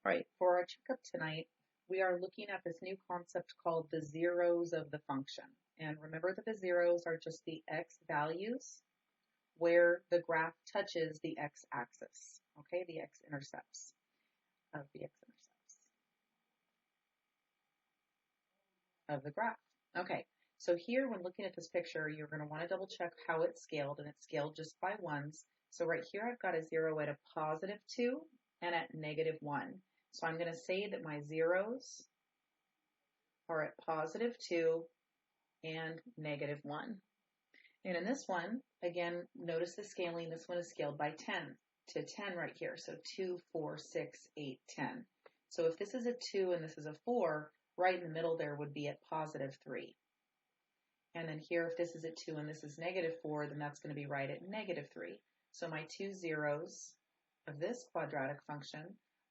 All right, for our checkup tonight, we are looking at this new concept called the zeros of the function. And remember that the zeros are just the x values where the graph touches the x-axis, okay, the x-intercepts of the x-intercepts of the graph. Okay, so here when looking at this picture, you're going to want to double check how it's scaled, and it's scaled just by ones. So right here, I've got a 0 at a positive 2 and at negative 1. So I'm going to say that my zeros are at positive 2 and negative 1. And in this one, again, notice the scaling. This one is scaled by 10 to 10 right here. So 2, 4, 6, 8, 10. So if this is a 2 and this is a 4, right in the middle there would be at positive 3. And then here, if this is a 2 and this is negative 4, then that's going to be right at negative 3. So my two zeros of this quadratic function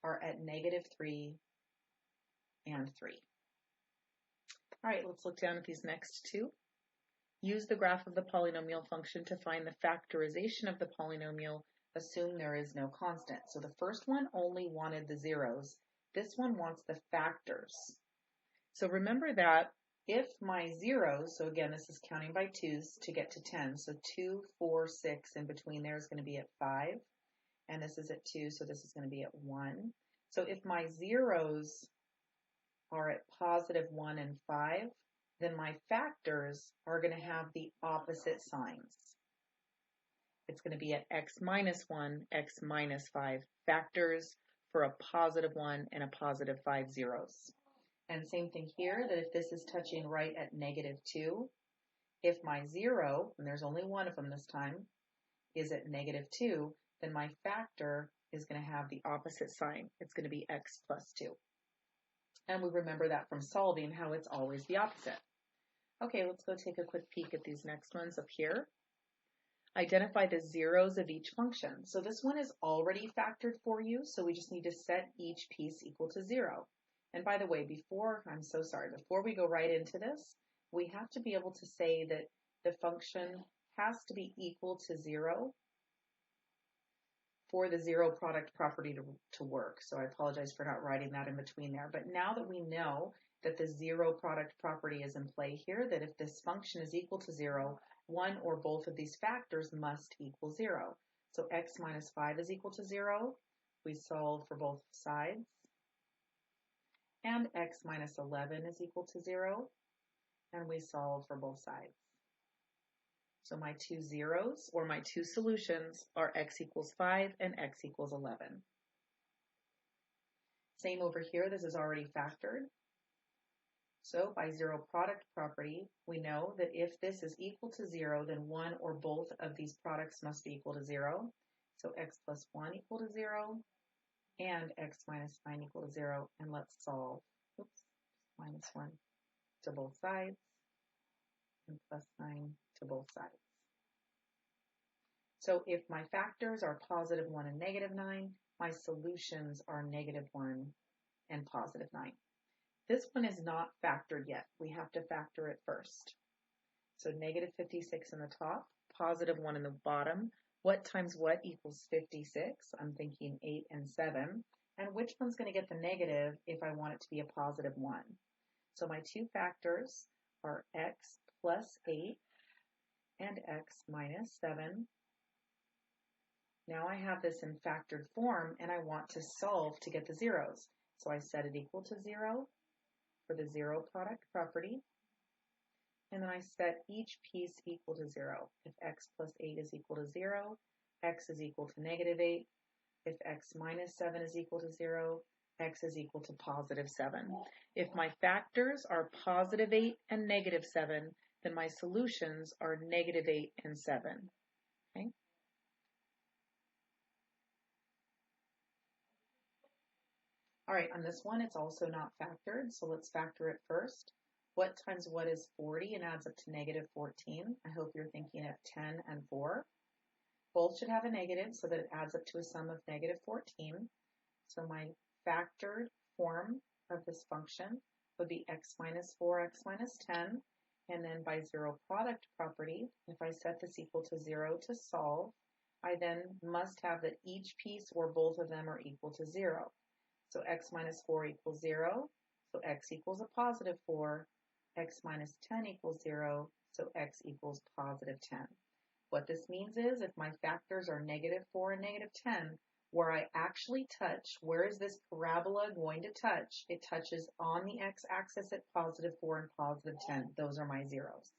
are at negative 3 and 3. All right, let's look down at these next two. Use the graph of the polynomial function to find the factorization of the polynomial. Assume there is no constant. So the first one only wanted the zeros. This one wants the factors. So remember that if my zeros, so again, this is counting by twos to get to 10. So 2, 4, 6, in between there is going to be at 5. And this is at 2, so this is going to be at 1. So if my zeros are at positive 1 and 5, then my factors are going to have the opposite signs. It's going to be at x minus 1, x minus 5. Factors for a positive 1 and a positive 5 zeros. And same thing here, that if this is touching right at negative 2, if my 0, and there's only one of them this time, is at negative 2, then my factor is going to have the opposite sign. It's going to be x plus 2. And we remember that from solving how it's always the opposite. Okay, let's go take a quick peek at these next ones up here. Identify the zeros of each function. So this one is already factored for you, so we just need to set each piece equal to 0. And by the way, before we go right into this, we have to be able to say that the function has to be equal to 0 for the zero product property to work. So I apologize for not writing that in between there. But now that we know that the zero product property is in play here, that if this function is equal to 0, one or both of these factors must equal 0. So x minus 5 is equal to 0. We solve for both sides. And x minus 11 is equal to 0. And we solve for both sides. So my two zeros, or my two solutions, are x equals 5 and x equals 11. Same over here, this is already factored. So by zero product property, we know that if this is equal to 0, then one or both of these products must be equal to 0. So x plus 1 equal to 0, and x minus 9 equal to 0. And let's solve, minus 1 to both sides, and plus 9 to both sides. So if my factors are positive 1 and negative 9, my solutions are negative 1 and positive 9. This one is not factored yet. We have to factor it first. So negative 56 in the top, positive 1 in the bottom. What times what equals 56? I'm thinking 8 and 7. And which one's going to get the negative if I want it to be a positive 1? So my two factors are x plus 8 and x minus 7. Now I have this in factored form, and I want to solve to get the zeros. So I set it equal to 0 for the zero product property, and then I set each piece equal to 0. If x plus 8 is equal to 0, x is equal to negative 8. If x minus 7 is equal to 0, x is equal to positive 7. If my factors are positive 8 and negative 7, then my solutions are negative 8 and 7. Okay? All right, on this one, it's also not factored, so let's factor it first. What times what is 40 and adds up to negative 14? I hope you're thinking of 10 and 4. Both should have a negative, so that it adds up to a sum of negative 14. So my factored form of this function would be x minus 4, x minus 10. And then by zero product property, if I set this equal to 0 to solve, I then must have that each piece or both of them are equal to 0. So x minus 4 equals 0. So x equals a positive 4. X minus 10 equals 0. So x equals positive 10. What this means is if my factors are negative 4 and negative 10, where I actually touch, where is this parabola going to touch? It touches on the x-axis at positive 4 and positive 10. Those are my zeros.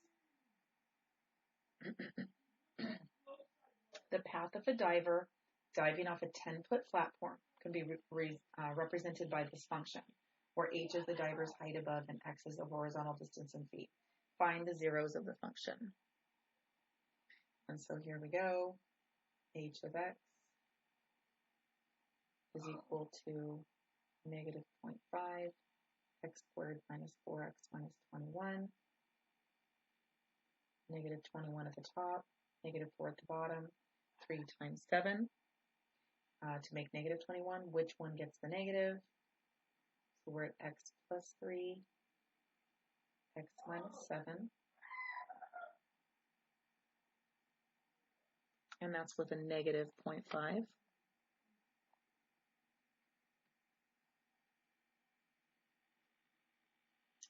The path of a diver diving off a 10-foot platform can be represented by this function, where h is the diver's height above and x is the horizontal distance in feet. Find the zeros of the function. And so here we go. H of x is equal to negative 0.5, x squared minus 4x minus 21, negative 21 at the top, negative 4 at the bottom, 3 times 7. To make negative 21, which one gets the negative? So we're at x plus 3, x minus 7. And that's with a negative 0.5.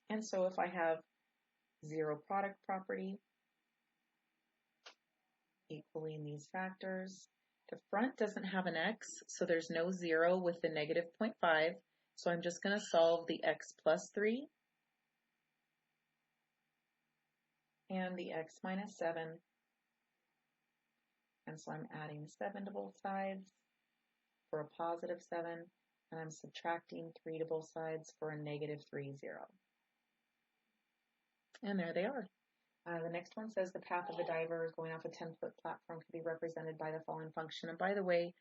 And so if I have zero product property equaling these factors, the front doesn't have an x, so there's no 0 with the negative 0.5. So I'm just going to solve the x plus 3 and the x minus 7. And so I'm adding 7 to both sides for a positive 7, and I'm subtracting 3 to both sides for a negative 3, 0. And there they are. The next one says the path of the diver going off a 10-foot platform can be represented by the following function. And by the way,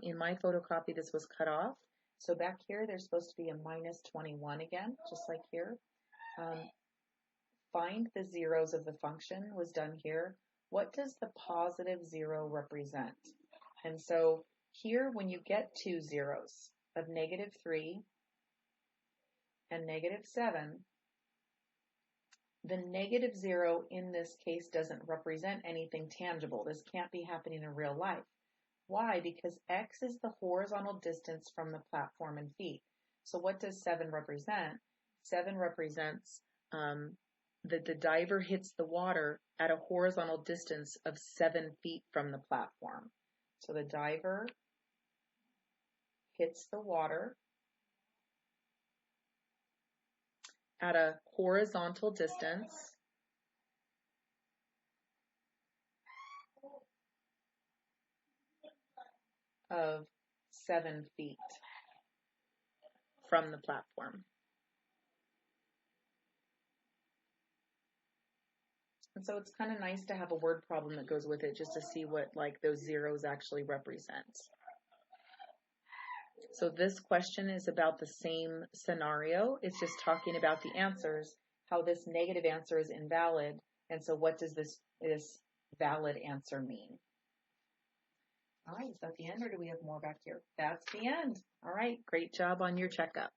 in my photocopy, this was cut off. So back here, there's supposed to be a minus 21 again, just like here. Find the zeros of the function was done here. What does the positive 0 represent? And so here, when you get two zeros of negative 3 and negative 7, the negative 0 in this case doesn't represent anything tangible. This can't be happening in real life. Why? Because x is the horizontal distance from the platform in feet. So what does 7 represent? 7 represents that the diver hits the water at a horizontal distance of 7 feet from the platform. So the diver hits the water at a horizontal distance of 7 feet from the platform. And so it's kind of nice to have a word problem that goes with it just to see what like those zeros actually represent. So this question is about the same scenario. It's just talking about the answers, how this negative answer is invalid. And so what does this valid answer mean? All right, is that the end or do we have more back here? That's the end. All right, great job on your checkup.